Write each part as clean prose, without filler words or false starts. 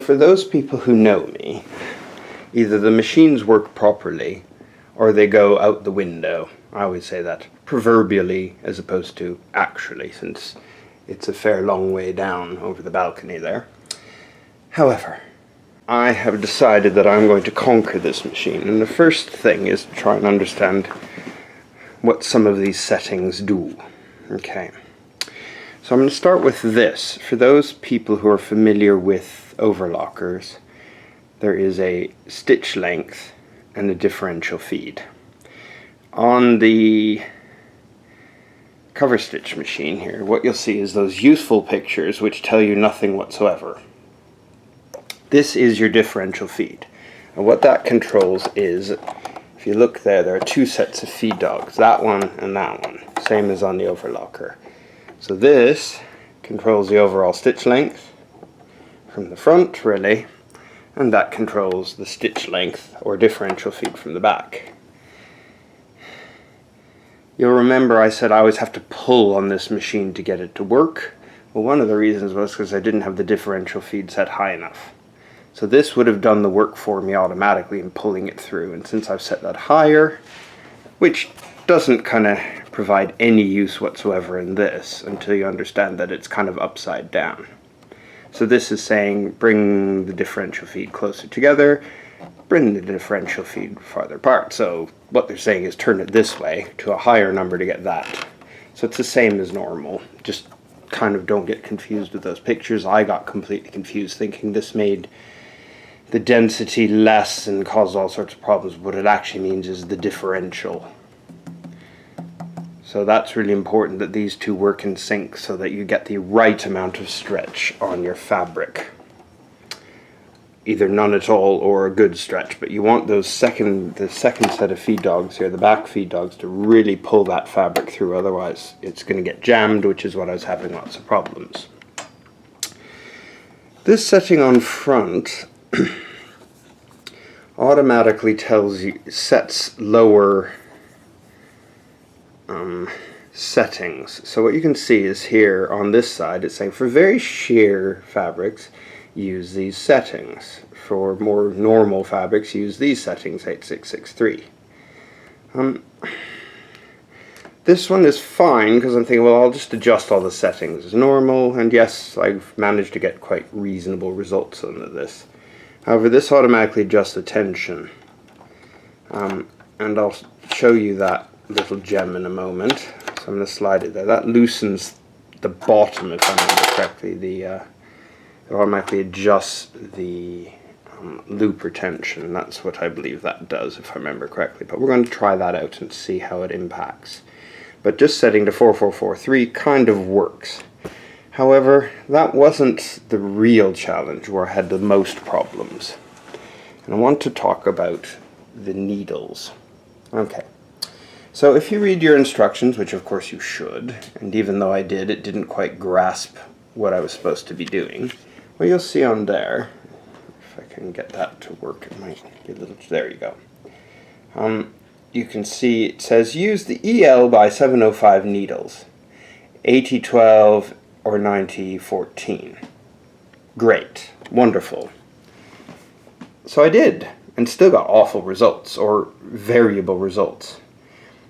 For those people who know me, either the machines work properly or they go out the window. I always say that, proverbially as opposed to actually, since it's a fair long way down over the balcony there. However, I have decided that I'm going to conquer this machine, and the first thing is to try and understand what some of these settings do. Okay, so I'm going to start with this. For those people who are familiar with overlockers, there is a stitch length and a differential feed. On the cover stitch machine here, what you'll see is those useful pictures which tell you nothing whatsoever. This is your differential feed, and what that controls is, if you look there, there are two sets of feed dogs, that one and that one, same as on the overlocker. So this controls the overall stitch length from the front, really, and that controls the stitch length or differential feed from the back. You'll remember I said I always have to pull on this machine to get it to work. Well, one of the reasons was because I didn't have the differential feed set high enough. So this would have done the work for me automatically in pulling it through, and since I've set that higher, which doesn't kind of provide any use whatsoever in this until you understand that it's kind of upside down. So this is saying bring the differential feed closer together, bring the differential feed farther apart. So what they're saying is turn it this way to a higher number to get that. So it's the same as normal, just kind of don't get confused with those pictures. I got completely confused thinking this made the density less and caused all sorts of problems. What it actually means is the differential. So that's really important that these two work in sync so that you get the right amount of stretch on your fabric. Either none at all or a good stretch, but you want those the second set of feed dogs here, the back feed dogs, to really pull that fabric through, otherwise it's going to get jammed, which is what I was having lots of problems. This setting on front automatically tells you, sets lower settings. So what you can see is here on this side it's saying for very sheer fabrics use these settings. For more normal fabrics use these settings, 8663. This one is fine because I'm thinking, well, I'll just adjust all the settings as normal, and yes, I've managed to get quite reasonable results under this. However, this automatically adjusts the tension, and I'll show you that little gem in a moment. So I'm going to slide it there. That loosens the bottom, if I remember correctly. It automatically adjusts the loop retention. That's what I believe that does, if I remember correctly. But we're going to try that out and see how it impacts. But just setting to 4443 kind of works. However, that wasn't the real challenge where I had the most problems. And I want to talk about the needles. Okay. So if you read your instructions, which of course you should, and even though I did, it didn't quite grasp what I was supposed to be doing. What you'll see on there, if I can get that to work, it might be a little, there you go. You can see it says use the EL by 705 needles, 8012 or 9014. Great, wonderful. So I did, and still got awful results, or variable results.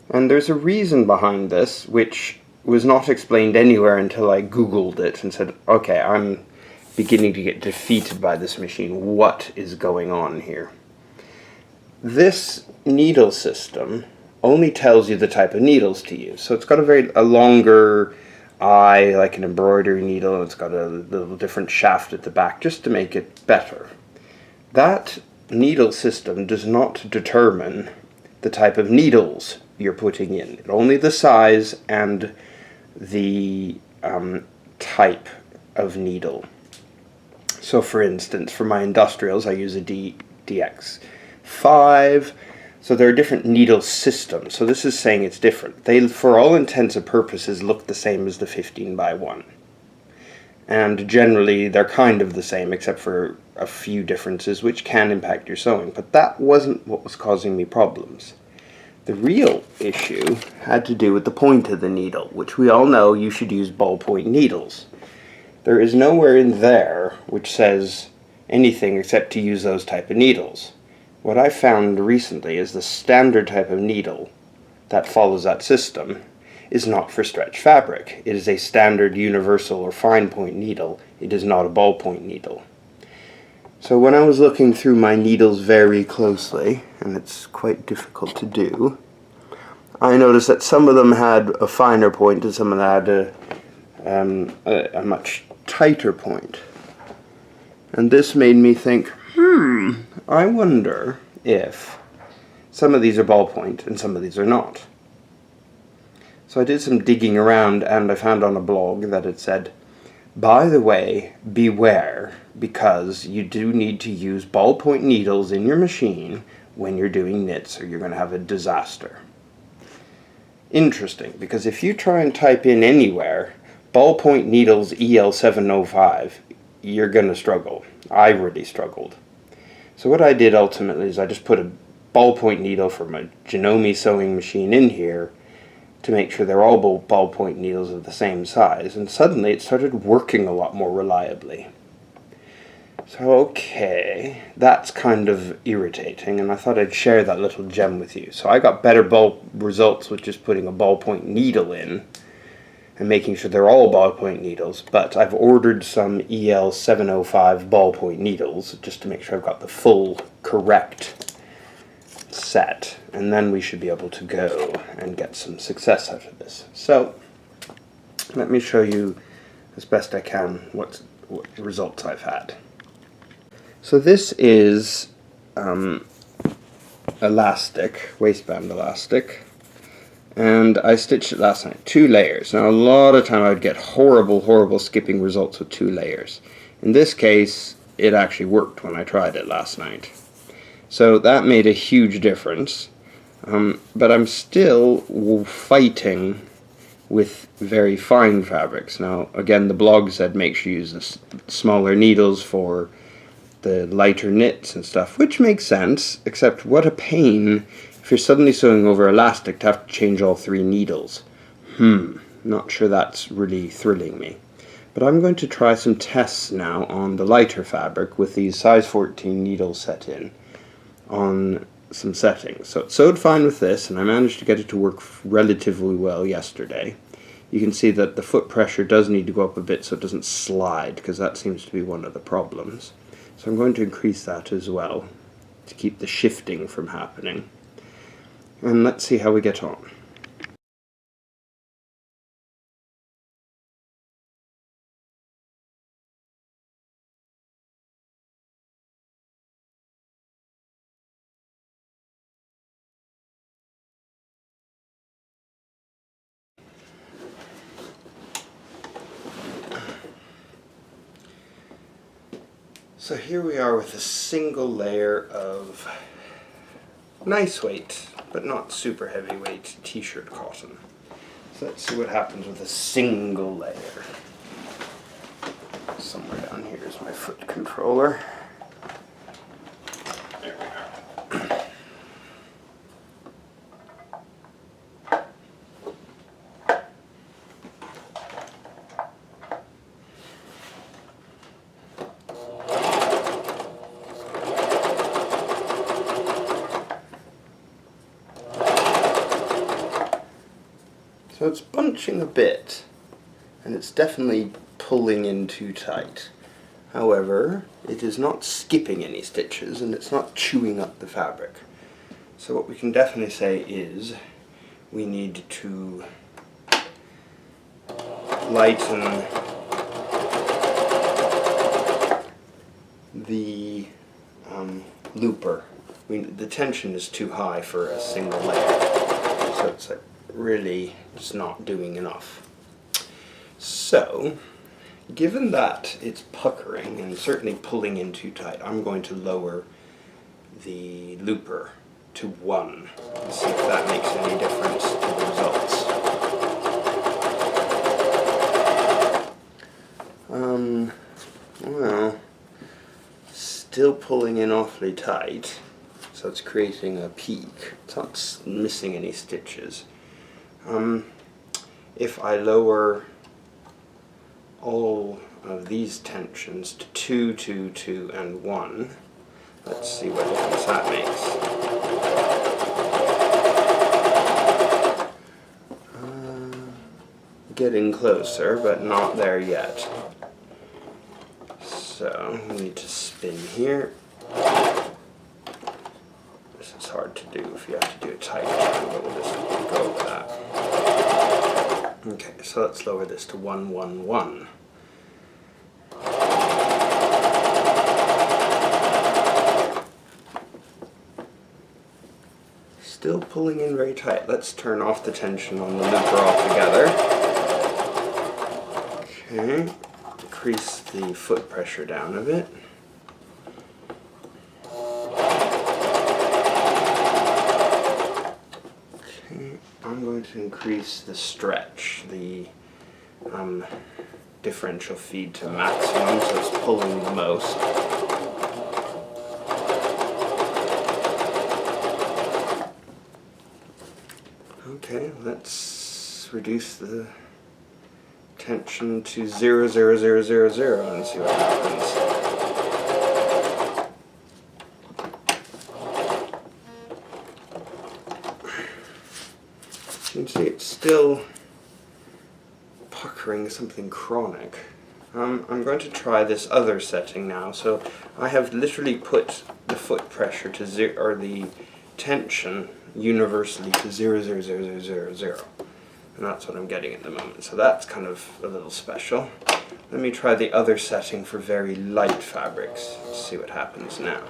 And there's a reason behind this, which was not explained anywhere until I Googled it and said, okay, I'm beginning to get defeated by this machine. What is going on here? This needle system only tells you the type of needles to use. So it's got a longer eye, like an embroidery needle, and it's got a little different shaft at the back, just to make it better. That needle system does not determine the type of needles you're putting in. Only the size and the type of needle. So for instance, for my industrials I use a DX5. So there are different needle systems. So this is saying it's different. They, for all intents and purposes, look the same as the 15x1. And generally they're kind of the same except for a few differences which can impact your sewing. But that wasn't what was causing me problems. The real issue had to do with the point of the needle, which we all know you should use ballpoint needles. There is nowhere in there which says anything except to use those type of needles. What I found recently is the standard type of needle that follows that system is not for stretch fabric. It is a standard universal or fine point needle. It is not a ballpoint needle. So when I was looking through my needles very closely, and it's quite difficult to do, I noticed that some of them had a finer point and some of them had a much tighter point. And this made me think, I wonder if some of these are ballpoint and some of these are not. So I did some digging around and I found on a blog that it said, by the way, beware, because you do need to use ballpoint needles in your machine when you're doing knits or you're going to have a disaster. Interesting, because if you try and type in anywhere, ballpoint needles EL705, you're going to struggle. I really struggled. So what I did ultimately is I just put a ballpoint needle from a Janome sewing machine in here to make sure they're all ballpoint needles of the same size, and suddenly it started working a lot more reliably. So okay, that's kind of irritating, and I thought I'd share that little gem with you. So I got better results with just putting a ballpoint needle in and making sure they're all ballpoint needles, but I've ordered some EL705 ballpoint needles just to make sure I've got the full correct set, and then we should be able to go and get some success out of this. So let me show you as best I can what results I've had. So this is elastic, waistband elastic, and I stitched it last night, 2 layers. Now a lot of time I would get horrible skipping results with 2 layers. In this case it actually worked when I tried it last night. So that made a huge difference, but I'm still fighting with very fine fabrics. Now again, the blog said make sure you use the smaller needles for the lighter knits and stuff, which makes sense, except what a pain if you're suddenly sewing over elastic to have to change all 3 needles. Not sure that's really thrilling me. But I'm going to try some tests now on the lighter fabric with these size 14 needles set in on some settings. So it sewed fine with this, and I managed to get it to work relatively well yesterday. You can see that the foot pressure does need to go up a bit so it doesn't slide, because that seems to be one of the problems. So I'm going to increase that as well to keep the shifting from happening. And let's see how we get on. So here we are with a single layer of nice weight, but not super heavyweight t-shirt cotton. So let's see what happens with a single layer. Somewhere down here is my foot controller. There we are. So it's bunching a bit, and it's definitely pulling in too tight. However, it is not skipping any stitches, and it's not chewing up the fabric. So what we can definitely say is we need to lighten the looper. The tension is too high for a single layer, so it's like really it's not doing enough. So given that it's puckering and certainly pulling in too tight, I'm going to lower the looper to 1 and see if that makes any difference to the results. Well, still pulling in awfully tight, so it's creating a peak. It's not missing any stitches. If I lower all of these tensions to 2, 2, 2, and 1. Let's see what difference that makes. Getting closer, but not there yet. So we need to spin here. This is hard to do if you have to do a tight turn, but we'll just go with that. Okay, so let's lower this to 1, 1, 1. Still pulling in very tight. Let's turn off the tension on the looper altogether. Okay, increase the foot pressure down a bit. Okay, I'm going to increase the stretch, the differential feed to maximum, so it's pulling the most. Okay, let's reduce the tension to 0, 0, 0, 0, 0 and see what happens. You can see it's still puckering something chronic. I'm going to try this other setting now. So I have literally put the foot pressure to 0, or the tension universally to 0, 0, 0, 0, 0, 0. And that's what I'm getting at the moment. So that's kind of a little special. Let me try the other setting for very light fabrics. Let's see what happens now.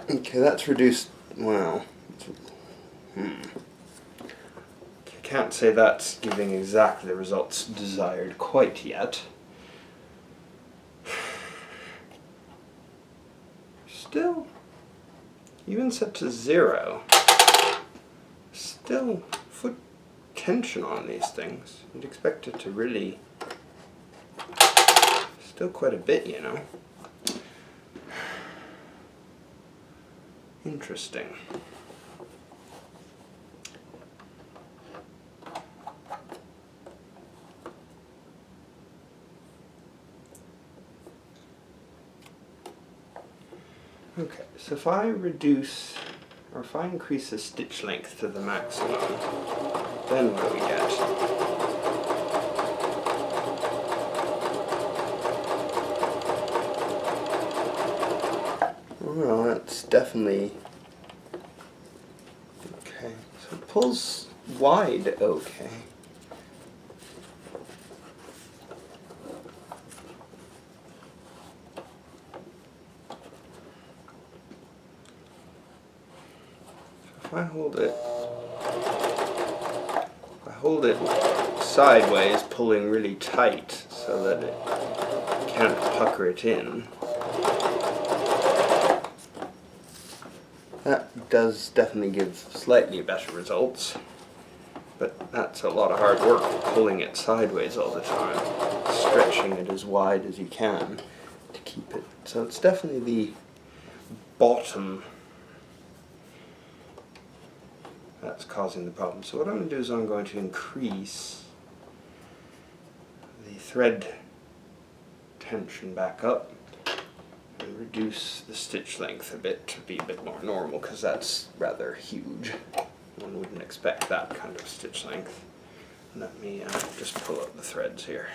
Okay, that's reduced, well, I can't say that's giving exactly the results desired quite yet. Still, even set to 0, still foot tension on these things. You'd expect it to really, still quite a bit, you know. Interesting. Okay, so if I reduce, or if I increase the stitch length to the maximum, then what do we get? Well, that's definitely, okay, so it pulls wide okay. If I hold it sideways, pulling really tight so that it can't pucker it in. That does definitely give slightly better results, but that's a lot of hard work pulling it sideways all the time, stretching it as wide as you can to keep it. So it's definitely the bottom that's causing the problem. So what I'm going to do is I'm going to increase the thread tension back up and reduce the stitch length a bit to be a bit more normal, because that's rather huge. One wouldn't expect that kind of stitch length. Let me just pull out the threads here.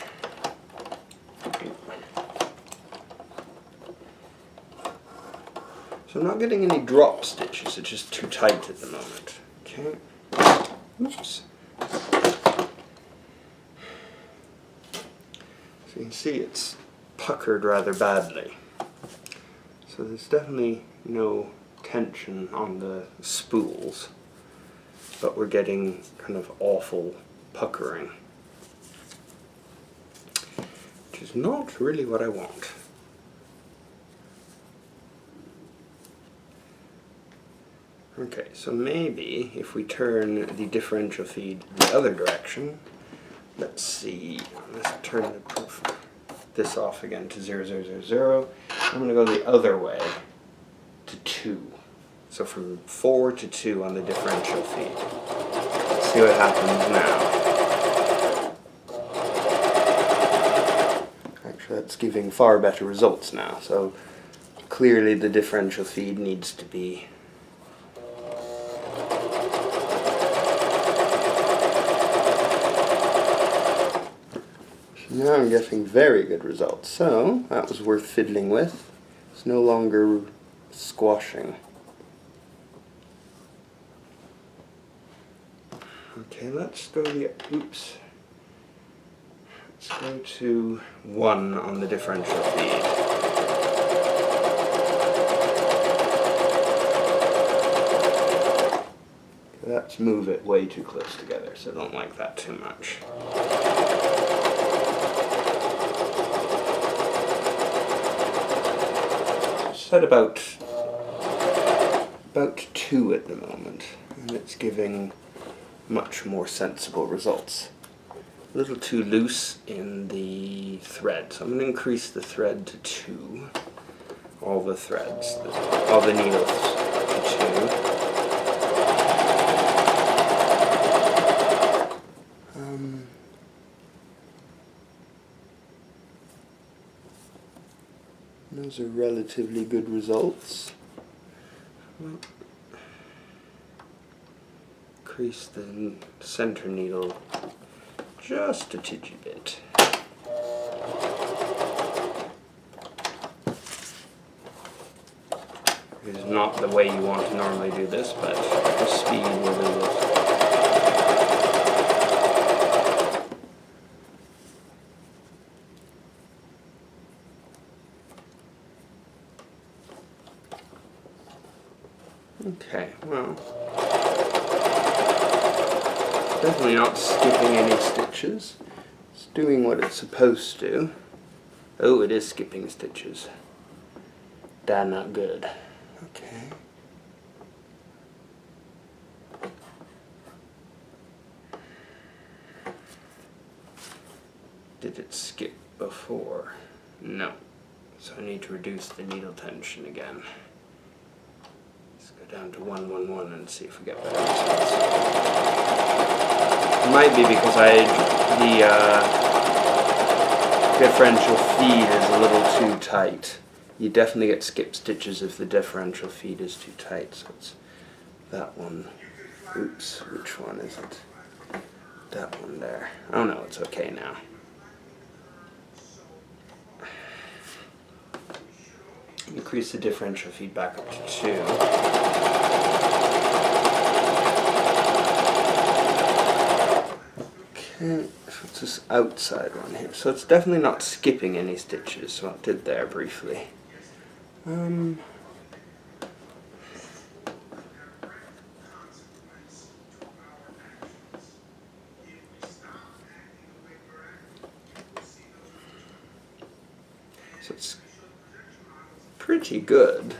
So I'm not getting any drop stitches, it's just too tight at the moment. Okay. Oops. So you can see it's puckered rather badly. So there's definitely no tension on the spools, but we're getting kind of awful puckering, which is not really what I want. Okay, so maybe if we turn the differential feed the other direction, let's see, let's turn this off again to 0, 0, 0, 0. I'm going to go the other way to 2 So from 4 to 2 on the differential feed. Let's see what happens now. Actually, that's giving far better results now. So clearly the differential feed needs to be now I'm getting very good results. So that was worth fiddling with. It's no longer squashing. Okay, let's go let's go to 1 on the differential feed. Let's move it way too close together, so I don't like that too much. Set about 2 at the moment, and it's giving much more sensible results. A little too loose in the thread, so I'm going to increase the thread to 2. All the threads, all the needles to 2. Those are relatively good results. Increase the center needle just a titchy bit. It is not the way you want to normally do this, but the speed will do this. Okay, well, definitely not skipping any stitches. It's doing what it's supposed to. Oh, it is skipping stitches. That not good. Okay. Did it skip before? No. So I need to reduce the needle tension again. Down to 111 and see if we get better results. It might be because the differential feed is a little too tight. You definitely get skip stitches if the differential feed is too tight. So it's that one. Oops, which one is it? That one there. Oh no, it's okay now. Increase the differential feed back up to 2. Okay, so it's this outside one here. So it's definitely not skipping any stitches, so it did there briefly. So it's pretty good.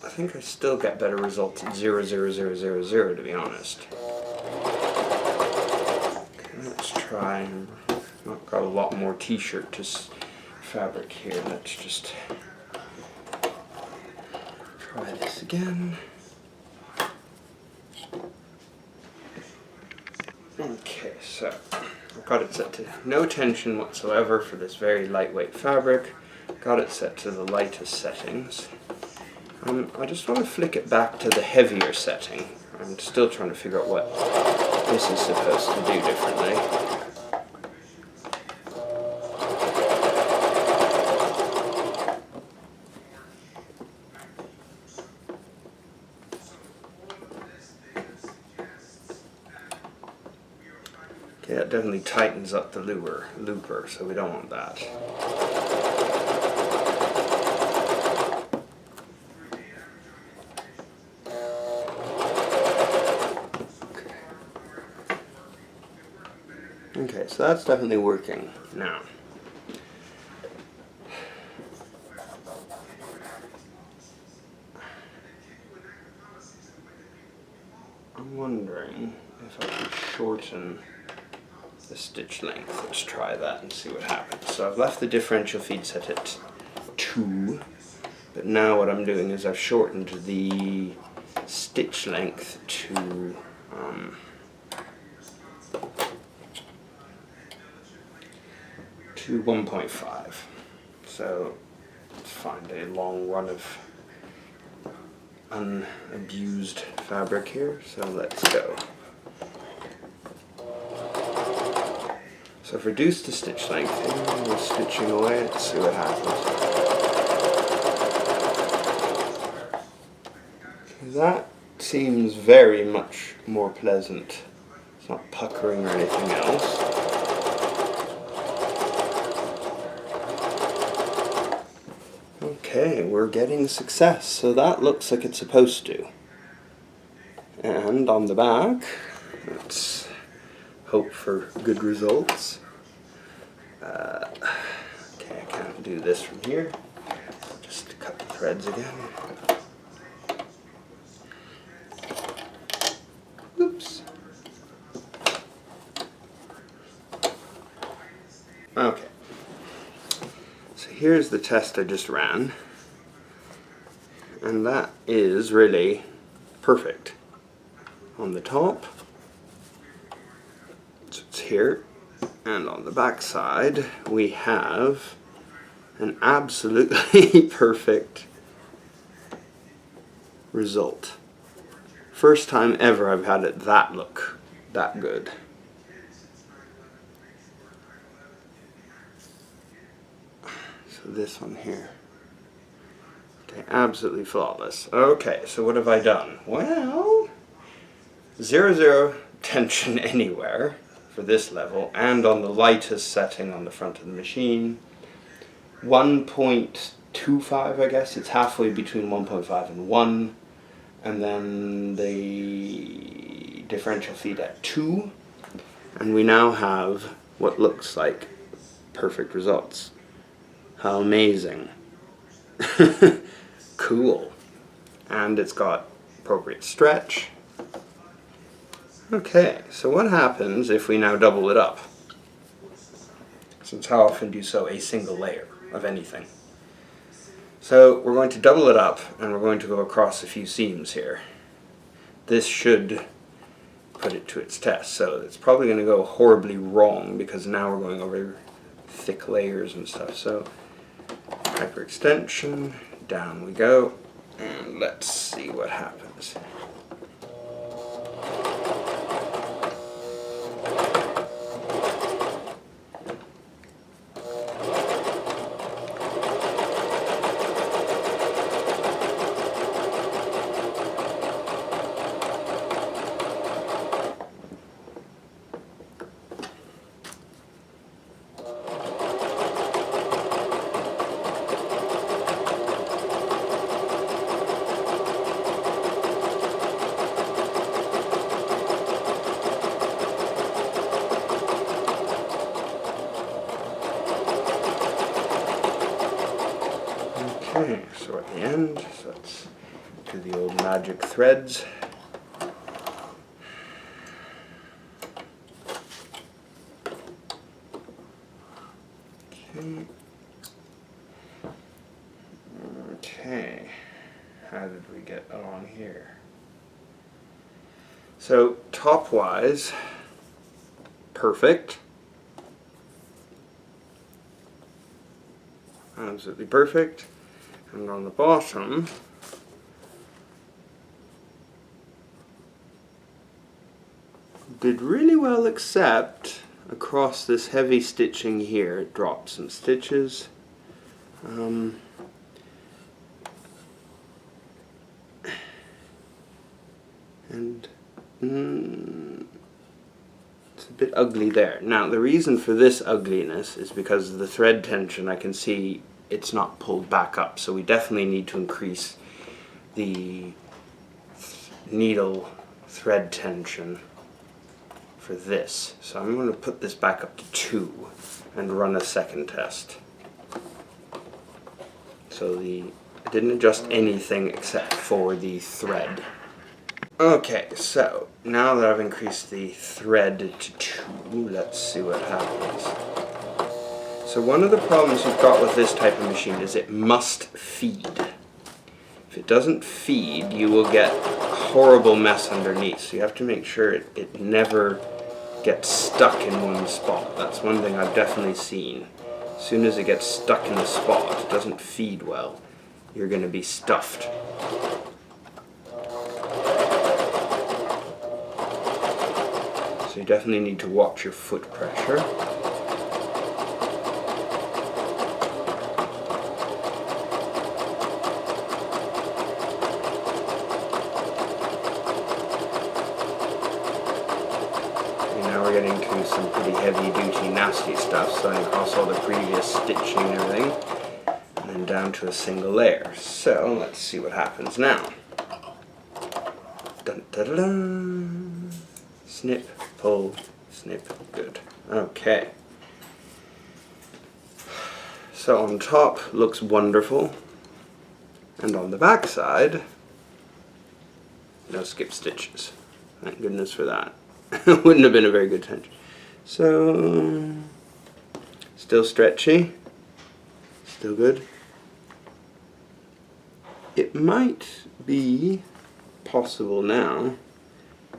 I think I still get better results at 0.0000 to be honest. Okay, let's try. I've got a lot more t-shirt fabric here. Let's just try this again. Okay, so I've got it set to no tension whatsoever for this very lightweight fabric. Got it set to the lightest settings. I just want to flick it back to the heavier setting. I'm still trying to figure out what this is supposed to do differently. Okay, that definitely tightens up the looper, so we don't want that. Okay, so that's definitely working now. I'm wondering if I can shorten the stitch length. Let's try that and see what happens. So I've left the differential feed set at 2, But now what I'm doing is I've shortened the stitch length to 1.5. So let's find a long run of unabused fabric here. So let's go. So I've reduced the stitch length here. We're stitching away. Let's see what happens. That seems very much more pleasant. It's not puckering or anything else. Okay, we're getting success. So that looks like it's supposed to. And on the back, let's hope for good results. Okay, I can't do this from here. Just cut the threads again. Oops. Okay. So here's the test I just ran. And that is really perfect. On the top, so it's here. And on the back side, we have an absolutely perfect result. First time ever I've had it look that good. So this one here. Okay, absolutely flawless. Okay, so what have I done? Well, 0 tension anywhere for this level, and on the lightest setting on the front of the machine. 1.25, I guess. It's halfway between 1.5 and 1. And then the differential feed at 2. And we now have what looks like perfect results. How amazing. Cool. And it's got appropriate stretch. Okay, so what happens if we now double it up? Since how often do you sew a single layer of anything? So we're going to double it up, and we're going to go across a few seams here. This should put it to its test. So it's probably going to go horribly wrong because now we're going over thick layers and stuff. So hyperextension, down we go, and let's see what happens. Okay, so at the end, so let's do the old magic threads. Okay, how did we get along here? So top-wise, perfect. Absolutely perfect. And on the bottom, did really well, except across this heavy stitching here, it dropped some stitches. And it's a bit ugly there. Now the reason for this ugliness is because of the thread tension. I can see it's not pulled back up, so we definitely need to increase the needle thread tension for this. So I'm going to put this back up to 2 and run a second test. So I didn't adjust anything except for the thread. Okay, so now that I've increased the thread to 2, let's see what happens. So one of the problems you've got with this type of machine is it must feed. If it doesn't feed, you will get a horrible mess underneath. So you have to make sure it never gets stuck in one spot. That's one thing I've definitely seen. As soon as it gets stuck in the spot, it doesn't feed well. You're going to be stuffed. So you definitely need to watch your foot pressure. Now we're getting to some pretty heavy duty nasty stuff, starting across all the previous stitching and everything, and then down to a single layer. So let's see what happens now. Dun, dun, dun, dun. Snip, pull, snip, good. Okay. So on top looks wonderful, and on the back side, no skip stitches. Thank goodness for that. Wouldn't have been a very good tension. So, still stretchy, still good. It might be possible now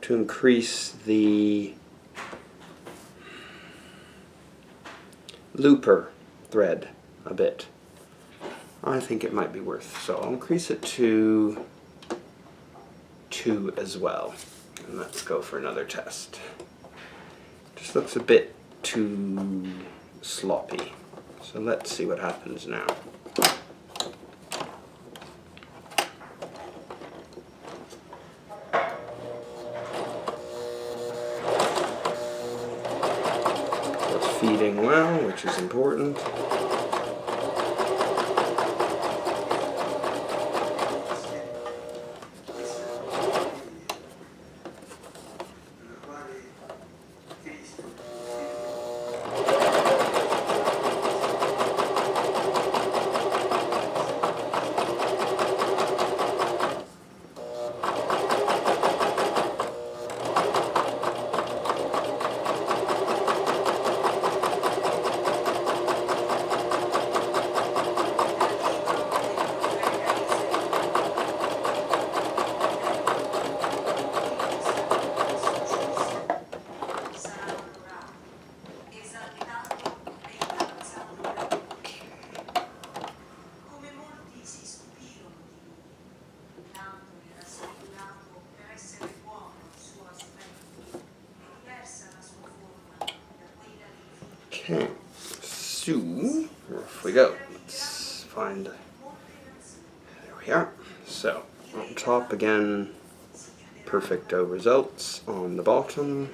to increase the looper thread a bit. I think it might be worth, so I'll increase it to 2 as well. And let's go for another test. Just looks a bit too sloppy. So let's see what happens now. It's feeding well, which is important. Okay, so off we go. Let's find, there we are. So on top again, perfecto results. On the bottom,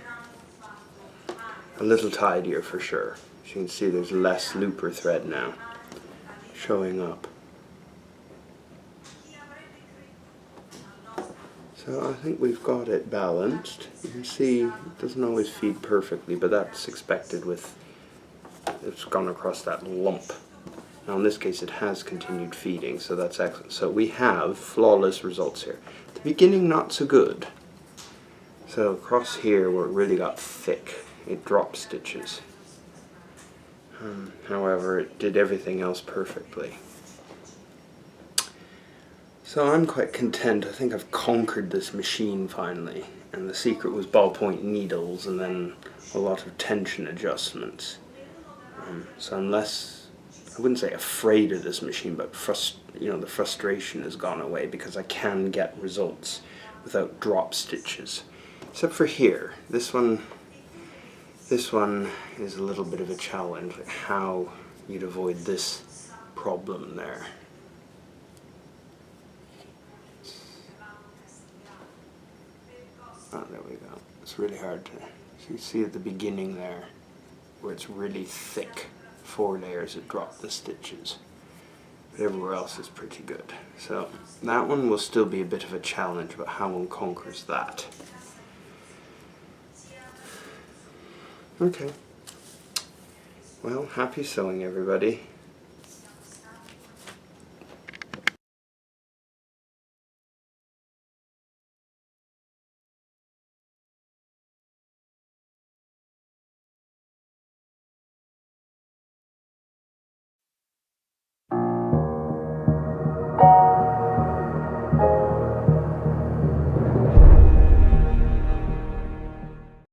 a little tidier for sure. As you can see, there's less looper thread now showing up. So I think we've got it balanced. You can see it doesn't always feed perfectly, but that's expected with it's gone across that lump. Now in this case it has continued feeding, so that's excellent. So we have flawless results here. At the beginning not so good. So across here where it really got thick, it dropped stitches. However, it did everything else perfectly. So I'm quite content. I think I've conquered this machine finally. And the secret was ballpoint needles and then a lot of tension adjustments. So I'm less, I wouldn't say afraid of this machine, but the frustration has gone away because I can get results without drop stitches. Except for here, this one is a little bit of a challenge, like how you'd avoid this problem there. Oh, there we go. It's really hard to, so you see at the beginning there, where it's really thick, 4 layers, it dropped the stitches. But everywhere else is pretty good. So that one will still be a bit of a challenge, but how one conquers that. Okay. Well, happy sewing everybody.